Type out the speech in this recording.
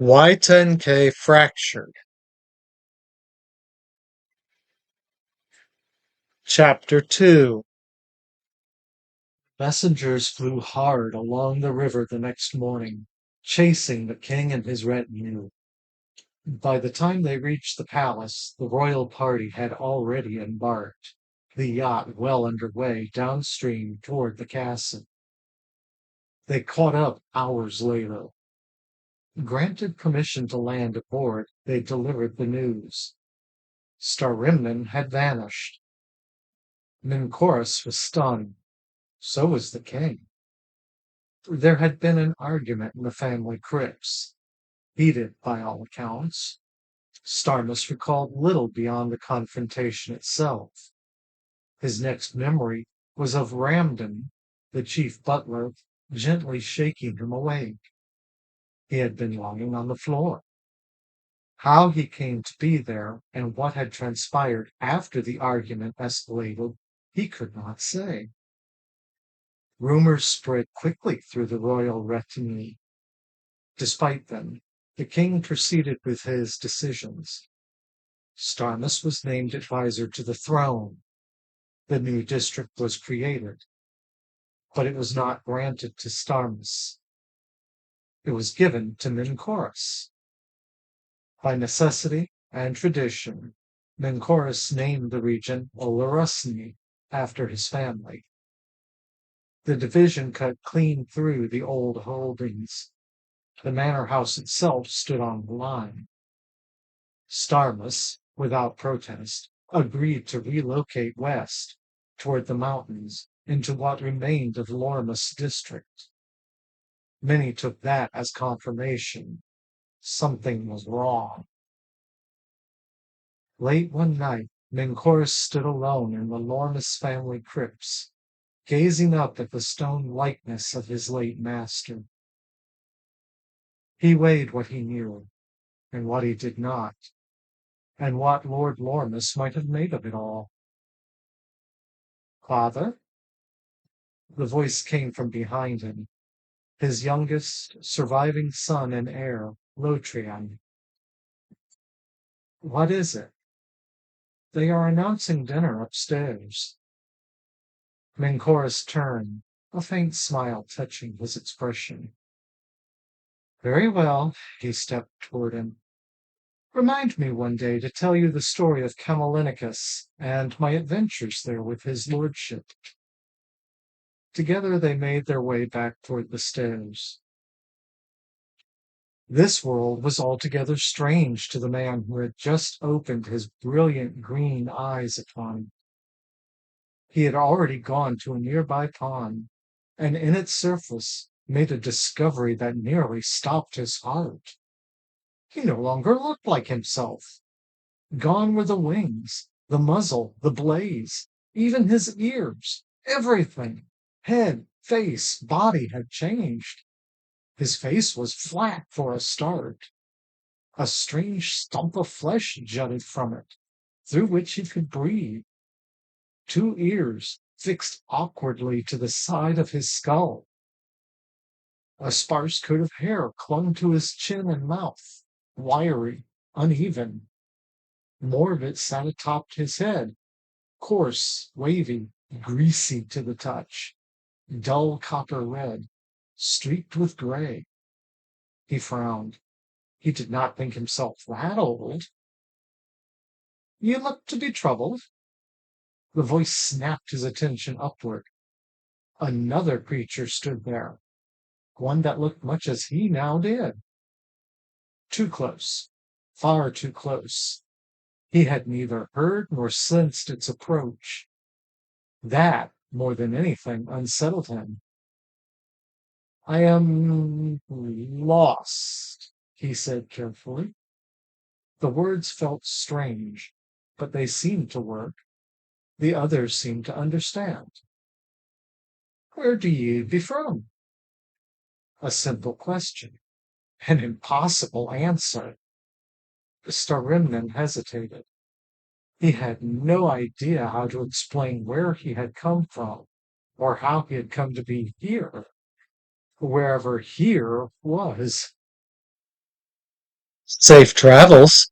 Y10K Fractured. Chapter 2. Messengers flew hard along the river the next morning, chasing the king and his retinue. By the time they reached the palace, the royal party had already embarked, the yacht well under way downstream toward the castle. They caught up hours later. Granted permission to land aboard, they delivered the news. Starimnan had vanished. Minchorus was stunned. So was the king. There had been an argument in the family crypts, heated by all accounts. Starmus recalled little beyond the confrontation itself. His next memory was of Ramden, the chief butler, gently shaking him awake. He had been lying on the floor. How he came to be there and what had transpired after the argument escalated, he could not say. Rumors spread quickly through the royal retinue. Despite them, the king proceeded with his decisions. Starmus was named advisor to the throne. The new district was created, but it was not granted to Starmus. It was given to Minchorus. By necessity and tradition, Minchorus named the region Olorusni after his family. The division cut clean through the old holdings. The manor house itself stood on the line. Starmus, without protest, agreed to relocate west, toward the mountains, into what remained of Lormus district. Many took that as confirmation. Something was wrong. Late one night, Minchorus stood alone in the Lormus family crypts, gazing up at the stone likeness of his late master. He weighed what he knew, and what he did not, and what Lord Lormus might have made of it all. Father? The voice came from behind him, his youngest surviving son and heir, Lotrian. What is it? They are announcing dinner upstairs. Minchorus turned, a faint smile touching his expression. Very well, he stepped toward him. Remind me one day to tell you the story of Camelonicus and my adventures there with his lordship. Together they made their way back toward the stairs. This world was altogether strange to the man who had just opened his brilliant green eyes upon him. He had already gone to a nearby pond, and in its surface made a discovery that nearly stopped his heart. He no longer looked like himself. Gone were the wings, the muzzle, the blaze, even his ears, everything. Head, face, body had changed. His face was flat for a start. A strange stump of flesh jutted from it, through which he could breathe. Two ears fixed awkwardly to the side of his skull. A sparse coat of hair clung to his chin and mouth, wiry, uneven. More of it sat atop his head, coarse, wavy, greasy to the touch, dull copper red, streaked with gray. He frowned. He did not think himself that old. You look to be troubled. The voice snapped his attention upward. Another creature stood there, one that looked much as he now did. Too close, far too close. He had neither heard nor sensed its approach. That, more than anything, unsettled him. I am lost, he said carefully. The words felt strange, but they seemed to work. The others seemed to understand. Where do ye be from? A simple question, an impossible answer. Starimnan hesitated. He had no idea how to explain where he had come from, or how he had come to be here, wherever here was. Safe travels.